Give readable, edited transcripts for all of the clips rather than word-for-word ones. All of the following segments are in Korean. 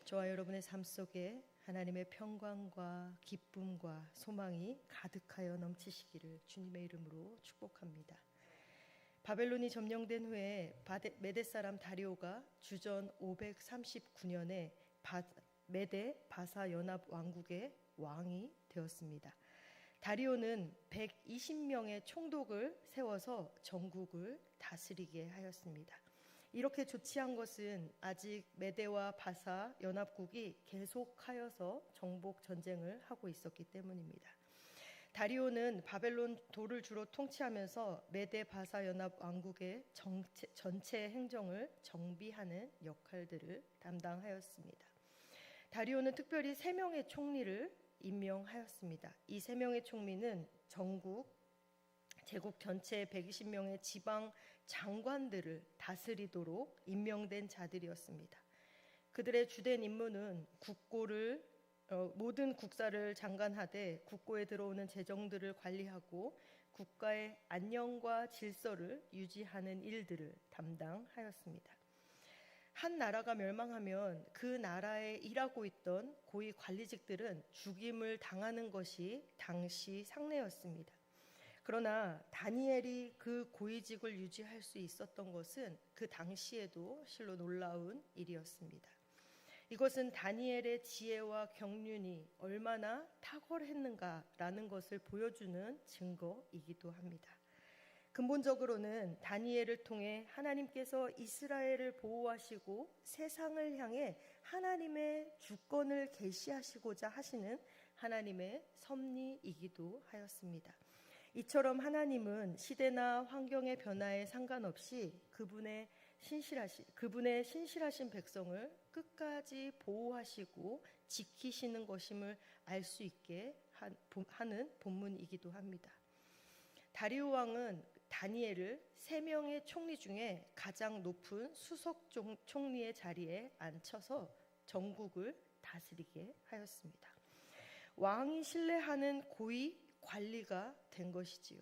저와 여러분의 삶 속에 하나님의 평강과 기쁨과 소망이 가득하여 넘치시기를 주님의 이름으로 축복합니다. 바벨론이 점령된 후에 메대 사람 다리오가 주전 539년에 메대 바사 연합 왕국의 왕이 되었습니다. 다리오는 120명의 총독을 세워서 전국을 다스리게 하였습니다. 이렇게 조치한 것은 아직 메대와 바사 연합국이 계속하여서 정복 전쟁을 하고 있었기 때문입니다. 다리오는 바벨론 도를 주로 통치하면서 메대 바사 연합 왕국의 전체 행정을 정비하는 역할들을 담당하였습니다. 다리오는 특별히 3명의 총리를 임명하였습니다. 이 3명의 총리는 제국 전체 120명의 지방 장관들을 다스리도록 임명된 자들이었습니다. 그들의 주된 임무는 모든 국사를 장관하되 국고에 들어오는 재정들을 관리하고 국가의 안녕과 질서를 유지하는 일들을 담당하였습니다. 한 나라가 멸망하면 그 나라에 일하고 있던 고위 관리직들은 죽임을 당하는 것이 당시 상례였습니다. 그러나 다니엘이 그 고위직을 유지할 수 있었던 것은 그 당시에도 실로 놀라운 일이었습니다. 이것은 다니엘의 지혜와 경륜이 얼마나 탁월했는가라는 것을 보여주는 증거이기도 합니다. 근본적으로는 다니엘을 통해 하나님께서 이스라엘을 보호하시고 세상을 향해 하나님의 주권을 계시하시고자 하시는 하나님의 섭리이기도 하였습니다. 이처럼 하나님은 시대나 환경의 변화에 상관없이 그분의 신실하신 백성을 끝까지 보호하시고 지키시는 것임을 알 수 있게 하는 본문이기도 합니다. 다리오 왕은 다니엘을 3명의 총리 중에 가장 높은 수석 총리의 자리에 앉혀서 전국을 다스리게 하였습니다. 왕이 신뢰하는 고위 관리가 된 것이지요.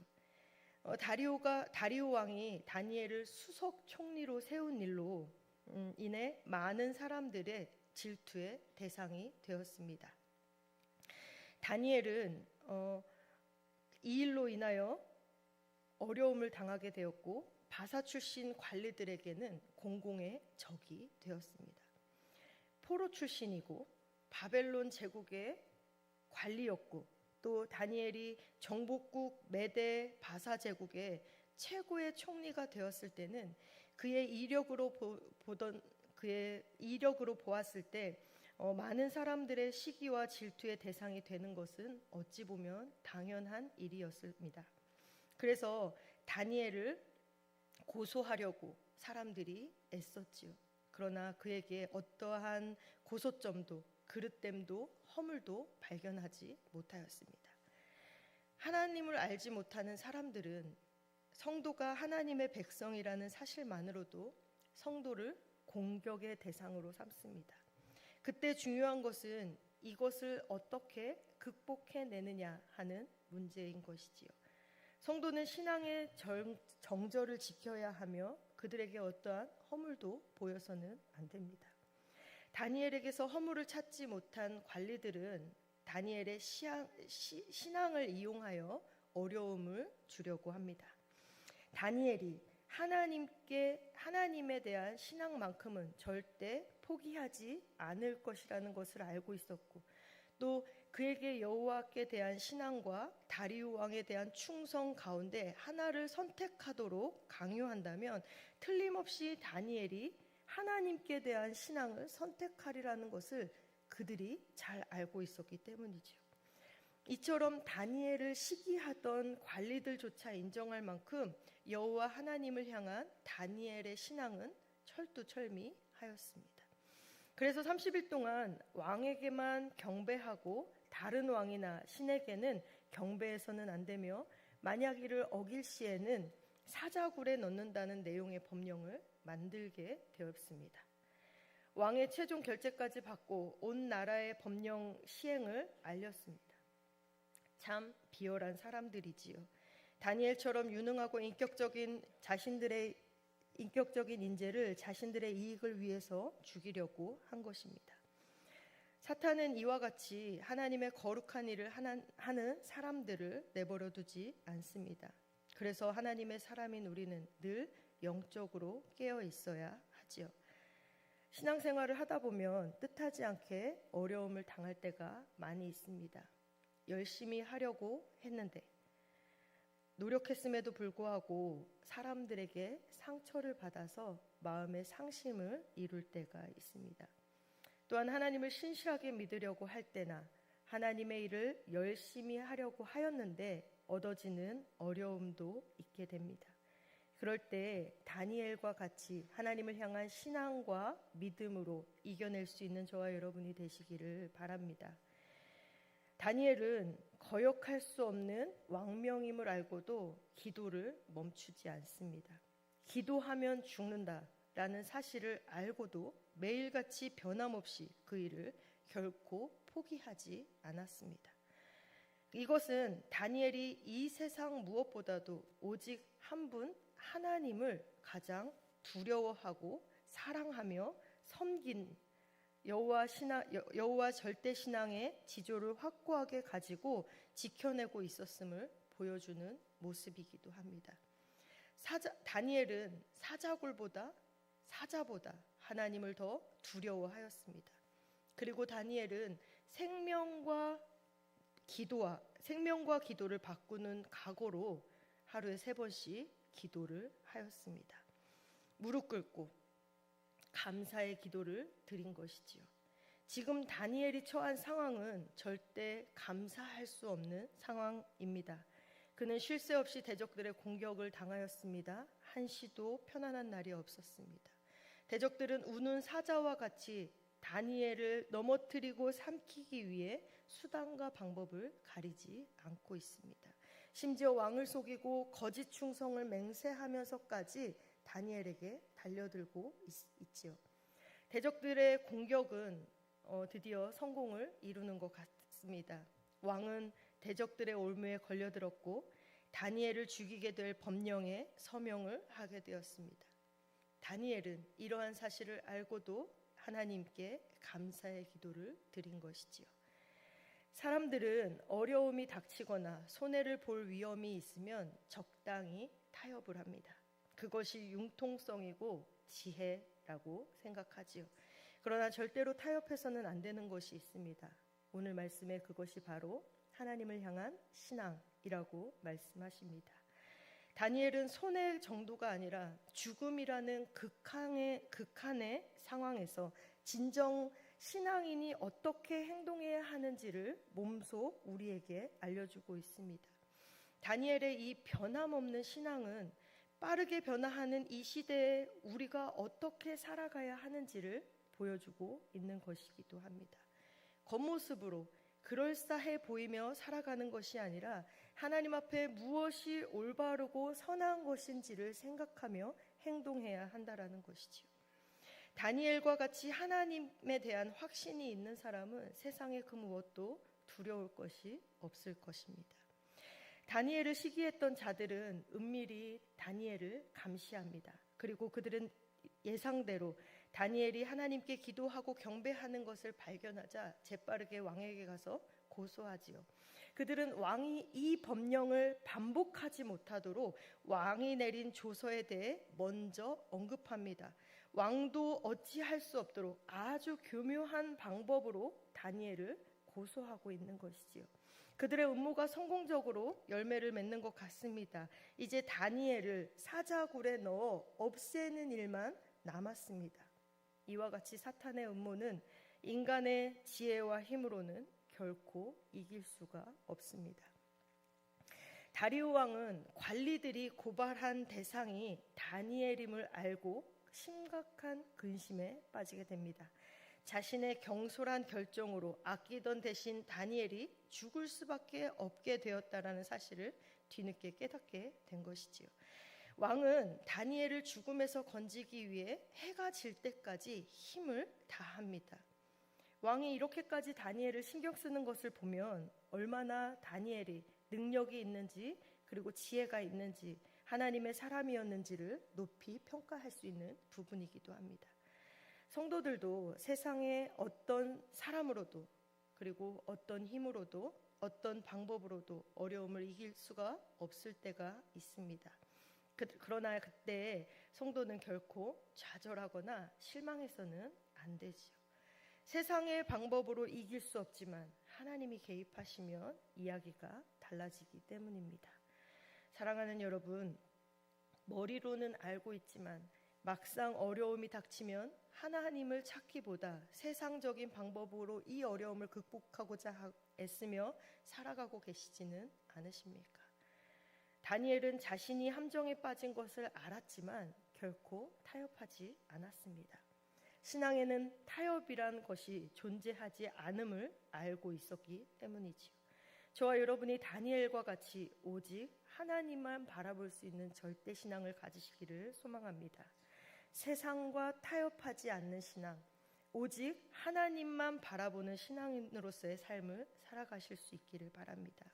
다리오 왕이 다니엘을 수석 총리로 세운 일로 인해 많은 사람들의 질투의 대상이 되었습니다. 다니엘은 이 일로 인하여 어려움을 당하게 되었고 바사 출신 관리들에게는 공공의 적이 되었습니다. 포로 출신이고 바벨론 제국의 관리였고 또 다니엘이 정복국 메대 바사 제국의 최고의 총리가 되었을 때는 그의 이력으로 보았을 때 많은 사람들의 시기와 질투의 대상이 되는 것은 어찌 보면 당연한 일이었습니다. 그래서 다니엘을 고소하려고 사람들이 애썼지요. 그러나 그에게 어떠한 고소점도 그릇됨도 허물도 발견하지 못하였습니다. 하나님을 알지 못하는 사람들은 성도가 하나님의 백성이라는 사실만으로도 성도를 공격의 대상으로 삼습니다. 그때 중요한 것은 이것을 어떻게 극복해내느냐 하는 문제인 것이지요. 성도는 신앙의 정절을 지켜야 하며 그들에게 어떠한 허물도 보여서는 안 됩니다. 다니엘에게서 허물을 찾지 못한 관리들은 다니엘의 신앙을 이용하여 어려움을 주려고 합니다. 다니엘이 하나님에 대한 신앙만큼은 절대 포기하지 않을 것이라는 것을 알고 있었고 또 그에게 여호와께 대한 신앙과 다리오 왕에 대한 충성 가운데 하나를 선택하도록 강요한다면 틀림없이 다니엘이 하나님께 대한 신앙을 선택하리라는 것을 그들이 잘 알고 있었기 때문이죠. 이처럼 다니엘을 시기하던 관리들조차 인정할 만큼 여호와 하나님을 향한 다니엘의 신앙은 철두철미하였습니다. 그래서 30일 동안 왕에게만 경배하고 다른 왕이나 신에게는 경배해서는 안 되며 만약 이를 어길 시에는 사자굴에 넣는다는 내용의 법령을 만들게 되었습니다. 왕의 최종 결재까지 받고 온 나라의 법령 시행을 알렸습니다. 참 비열한 사람들이지요. 다니엘처럼 유능하고 인격적인 인재를 자신들의 이익을 위해서 죽이려고 한 것입니다. 사탄은 이와 같이 하나님의 거룩한 일을 하는 사람들을 내버려 두지 않습니다. 그래서 하나님의 사람인 우리는 늘 영적으로 깨어 있어야 하지요. 신앙생활을 하다 보면 뜻하지 않게 어려움을 당할 때가 많이 있습니다. 열심히 하려고 했는데 노력했음에도 불구하고 사람들에게 상처를 받아서 마음의 상심을 이룰 때가 있습니다. 또한 하나님을 신실하게 믿으려고 할 때나 하나님의 일을 열심히 하려고 하였는데 얻어지는 어려움도 있게 됩니다. 그럴 때 다니엘과 같이 하나님을 향한 신앙과 믿음으로 이겨낼 수 있는 저와 여러분이 되시기를 바랍니다. 다니엘은 거역할 수 없는 왕명임을 알고도 기도를 멈추지 않습니다. 기도하면 죽는다라는 사실을 알고도 매일같이 변함없이 그 일을 결코 포기하지 않았습니다. 이것은 다니엘이 이 세상 무엇보다도 오직 한 분 하나님을 가장 두려워하고 사랑하며 섬긴 여호와 절대 신앙의 지조를 확고하게 가지고 지켜내고 있었음을 보여주는 모습이기도 합니다. 다니엘은 사자굴보다 사자보다 하나님을 더 두려워하였습니다. 그리고 다니엘은 생명과 기도를 바꾸는 각오로 하루에 3번씩 기도를 하였습니다. 무릎 꿇고 감사의 기도를 드린 것이지요. 지금 다니엘이 처한 상황은 절대 감사할 수 없는 상황입니다. 그는 쉴 새 없이 대적들의 공격을 당하였습니다. 한시도 편안한 날이 없었습니다. 대적들은 우는 사자와 같이 다니엘을 넘어뜨리고 삼키기 위해 수단과 방법을 가리지 않고 있습니다. 심지어 왕을 속이고 거짓 충성을 맹세하면서까지 다니엘에게 달려들고 있지요. 대적들의 공격은 드디어 성공을 이루는 것 같습니다. 왕은 대적들의 올무에 걸려들었고 다니엘을 죽이게 될 법령에 서명을 하게 되었습니다. 다니엘은 이러한 사실을 알고도 하나님께 감사의 기도를 드린 것이지요. 사람들은 어려움이 닥치거나 손해를 볼 위험이 있으면 적당히 타협을 합니다. 그것이 융통성이고 지혜라고 생각하지요. 그러나 절대로 타협해서는 안 되는 것이 있습니다. 오늘 말씀에 그것이 바로 하나님을 향한 신앙이라고 말씀하십니다. 다니엘은 손해 정도가 아니라 죽음이라는 극한의 상황에서 진정 신앙인이 어떻게 행동해야 하는지를 몸소 우리에게 알려주고 있습니다. 다니엘의 이 변함없는 신앙은 빠르게 변화하는 이 시대에 우리가 어떻게 살아가야 하는지를 보여주고 있는 것이기도 합니다. 겉모습으로 그럴싸해 보이며 살아가는 것이 아니라 하나님 앞에 무엇이 올바르고 선한 것인지를 생각하며 행동해야 한다라는 것이지요. 다니엘과 같이 하나님에 대한 확신이 있는 사람은 세상의 그 무엇도 두려울 것이 없을 것입니다. 다니엘을 시기했던 자들은 은밀히 다니엘을 감시합니다. 그리고 그들은 예상대로 다니엘이 하나님께 기도하고 경배하는 것을 발견하자 재빠르게 왕에게 가서 고소하지요. 그들은 왕이 이 법령을 반복하지 못하도록 왕이 내린 조서에 대해 먼저 언급합니다. 왕도 어찌할 수 없도록 아주 교묘한 방법으로 다니엘을 고소하고 있는 것이지요. 그들의 음모가 성공적으로 열매를 맺는 것 같습니다. 이제 다니엘을 사자굴에 넣어 없애는 일만 남았습니다. 이와 같이 사탄의 음모는 인간의 지혜와 힘으로는 결코 이길 수가 없습니다. 다리오 왕은 관리들이 고발한 대상이 다니엘임을 알고 심각한 근심에 빠지게 됩니다. 자신의 경솔한 결정으로 아끼던 대신 다니엘이 죽을 수밖에 없게 되었다라는 사실을 뒤늦게 깨닫게 된 것이지요. 왕은 다니엘을 죽음에서 건지기 위해 해가 질 때까지 힘을 다합니다. 왕이 이렇게까지 다니엘을 신경 쓰는 것을 보면 얼마나 다니엘이 능력이 있는지 그리고 지혜가 있는지 하나님의 사람이었는지를 높이 평가할 수 있는 부분이기도 합니다. 성도들도 세상의 어떤 사람으로도 그리고 어떤 힘으로도 어떤 방법으로도 어려움을 이길 수가 없을 때가 있습니다. 그러나 그때 성도는 결코 좌절하거나 실망해서는 안 되지요. 세상의 방법으로 이길 수 없지만 하나님이 개입하시면 이야기가 달라지기 때문입니다. 사랑하는 여러분, 머리로는 알고 있지만 막상 어려움이 닥치면 하나님을 찾기보다 세상적인 방법으로 이 어려움을 극복하고자 애쓰며 살아가고 계시지는 않으십니까? 다니엘은 자신이 함정에 빠진 것을 알았지만 결코 타협하지 않았습니다. 신앙에는 타협이란 것이 존재하지 않음을 알고 있었기 때문이지요. 저와 여러분이 다니엘과 같이 오직 하나님만 바라볼 수 있는 절대 신앙을 가지시기를 소망합니다. 세상과 타협하지 않는 신앙, 오직 하나님만 바라보는 신앙인으로서의 삶을 살아가실 수 있기를 바랍니다.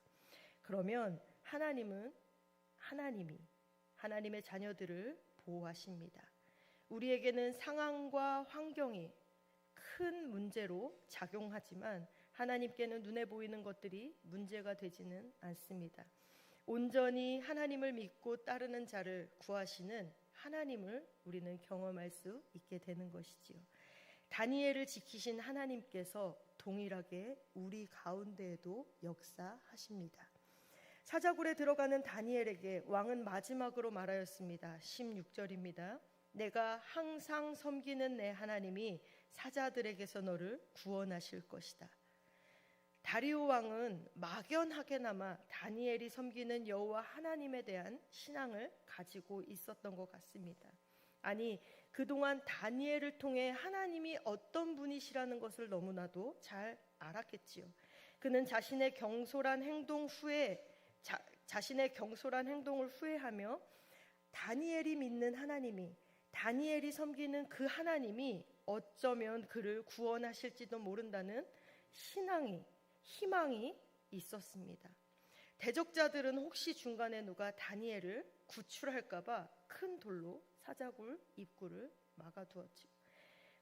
그러면 하나님이 하나님의 자녀들을 보호하십니다. 우리에게는 상황과 환경이 큰 문제로 작용하지만 하나님께는 눈에 보이는 것들이 문제가 되지는 않습니다. 온전히 하나님을 믿고 따르는 자를 구하시는 하나님을 우리는 경험할 수 있게 되는 것이지요. 다니엘을 지키신 하나님께서 동일하게 우리 가운데에도 역사하십니다. 사자굴에 들어가는 다니엘에게 왕은 마지막으로 말하였습니다. 16절입니다. 내가 항상 섬기는 내 하나님이 사자들에게서 너를 구원하실 것이다. 다리오 왕은 막연하게나마 다니엘이 섬기는 여호와 하나님에 대한 신앙을 가지고 있었던 것 같습니다. 아니, 그동안 다니엘을 통해 하나님이 어떤 분이시라는 것을 너무나도 잘 알았겠지요. 그는 자신의 경솔한 행동을 후회하며 다니엘이 믿는 하나님이, 다니엘이 섬기는 그 하나님이 어쩌면 그를 구원하실지도 모른다는 희망이 있었습니다. 대적자들은 혹시 중간에 누가 다니엘을 구출할까봐 큰 돌로 사자굴 입구를 막아두었죠.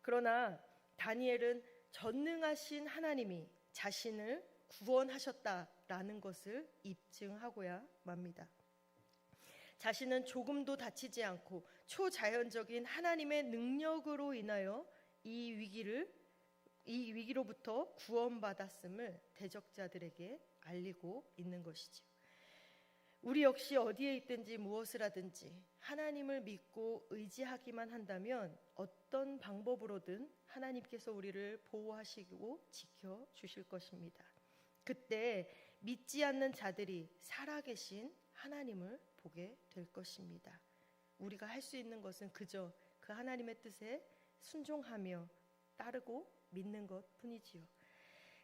그러나 다니엘은 전능하신 하나님이 자신을 구원하셨다라는 것을 입증하고야 맙니다. 자신은 조금도 다치지 않고 초자연적인 하나님의 능력으로 인하여 이 위기로부터 구원받았음을 대적자들에게 알리고 있는 것이죠. 우리 역시 어디에 있든지 무엇을 하든지 하나님을 믿고 의지하기만 한다면 어떤 방법으로든 하나님께서 우리를 보호하시고 지켜주실 것입니다. 그때 믿지 않는 자들이 살아계신 하나님을 보게 될 것입니다. 우리가 할 수 있는 것은 그저 그 하나님의 뜻에 순종하며 따르고 믿는 것 뿐이지요.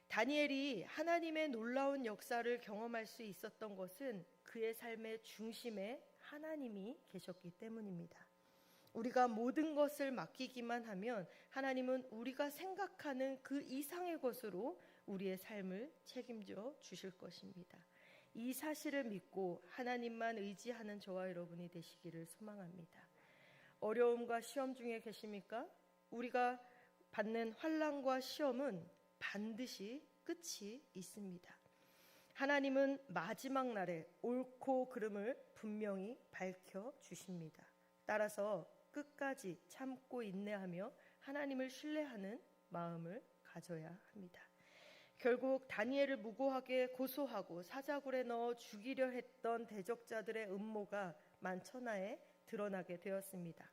다니엘이 하나님의 놀라운 역사를 경험할 수 있었던 것은 그의 삶의 중심에 하나님이 계셨기 때문입니다. 우리가 모든 것을 맡기기만 하면 하나님은 우리가 생각하는 그 이상의 것으로 우리의 삶을 책임져 주실 것입니다. 이 사실을 믿고 하나님만 의지하는 저와 여러분이 되시기를 소망합니다. 어려움과 시험 중에 계십니까? 우리가 받는 환난과 시험은 반드시 끝이 있습니다. 하나님은 마지막 날에 옳고 그름을 분명히 밝혀주십니다. 따라서 끝까지 참고 인내하며 하나님을 신뢰하는 마음을 가져야 합니다. 결국 다니엘을 무고하게 고소하고 사자굴에 넣어 죽이려 했던 대적자들의 음모가 만천하에 드러나게 되었습니다.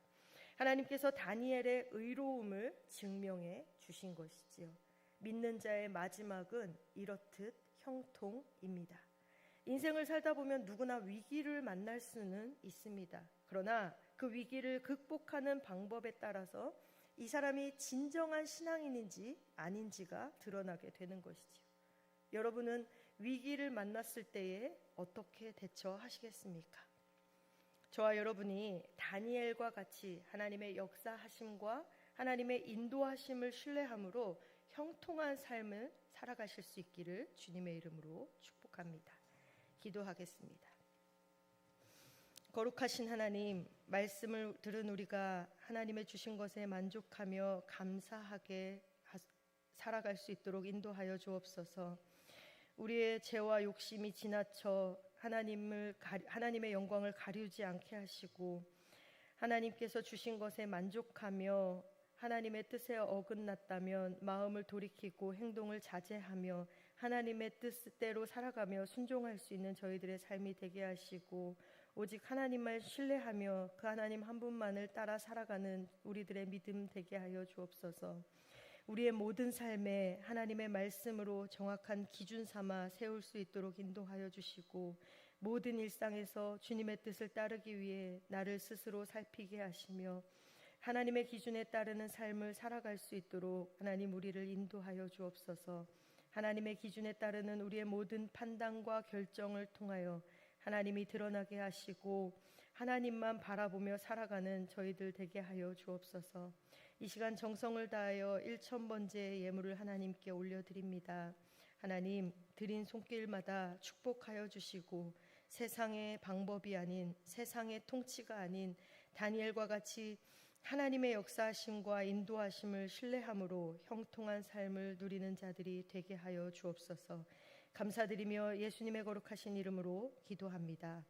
하나님께서 다니엘의 의로움을 증명해 주신 것이지요. 믿는 자의 마지막은 이렇듯 형통입니다. 인생을 살다 보면 누구나 위기를 만날 수는 있습니다. 그러나 그 위기를 극복하는 방법에 따라서 이 사람이 진정한 신앙인인지 아닌지가 드러나게 되는 것이지요. 여러분은 위기를 만났을 때에 어떻게 대처하시겠습니까? 저와 여러분이 다니엘과 같이 하나님의 역사하심과 하나님의 인도하심을 신뢰함으로 형통한 삶을 살아가실 수 있기를 주님의 이름으로 축복합니다. 기도하겠습니다. 거룩하신 하나님, 말씀을 들은 우리가 하나님의 주신 것에 만족하며 감사하게 살아갈 수 있도록 인도하여 주옵소서. 우리의 죄와 욕심이 지나쳐 하나님의 영광을 가리우지 않게 하시고, 하나님께서 주신 것에 만족하며 하나님의 뜻에 어긋났다면 마음을 돌이키고 행동을 자제하며 하나님의 뜻대로 살아가며 순종할 수 있는 저희들의 삶이 되게 하시고, 오직 하나님만 신뢰하며 그 하나님 한 분만을 따라 살아가는 우리들의 믿음 되게 하여 주옵소서. 우리의 모든 삶에 하나님의 말씀으로 정확한 기준 삼아 세울 수 있도록 인도하여 주시고, 모든 일상에서 주님의 뜻을 따르기 위해 나를 스스로 살피게 하시며 하나님의 기준에 따르는 삶을 살아갈 수 있도록 하나님 우리를 인도하여 주옵소서. 하나님의 기준에 따르는 우리의 모든 판단과 결정을 통하여 하나님이 드러나게 하시고 하나님만 바라보며 살아가는 저희들 되게 하여 주옵소서. 이 시간 정성을 다하여 1000번째 예물을 하나님께 올려드립니다. 하나님, 드린 손길마다 축복하여 주시고 세상의 방법이 아닌, 세상의 통치가 아닌 다니엘과 같이 하나님의 역사하심과 인도하심을 신뢰함으로 형통한 삶을 누리는 자들이 되게 하여 주옵소서. 감사드리며 예수님의 거룩하신 이름으로 기도합니다.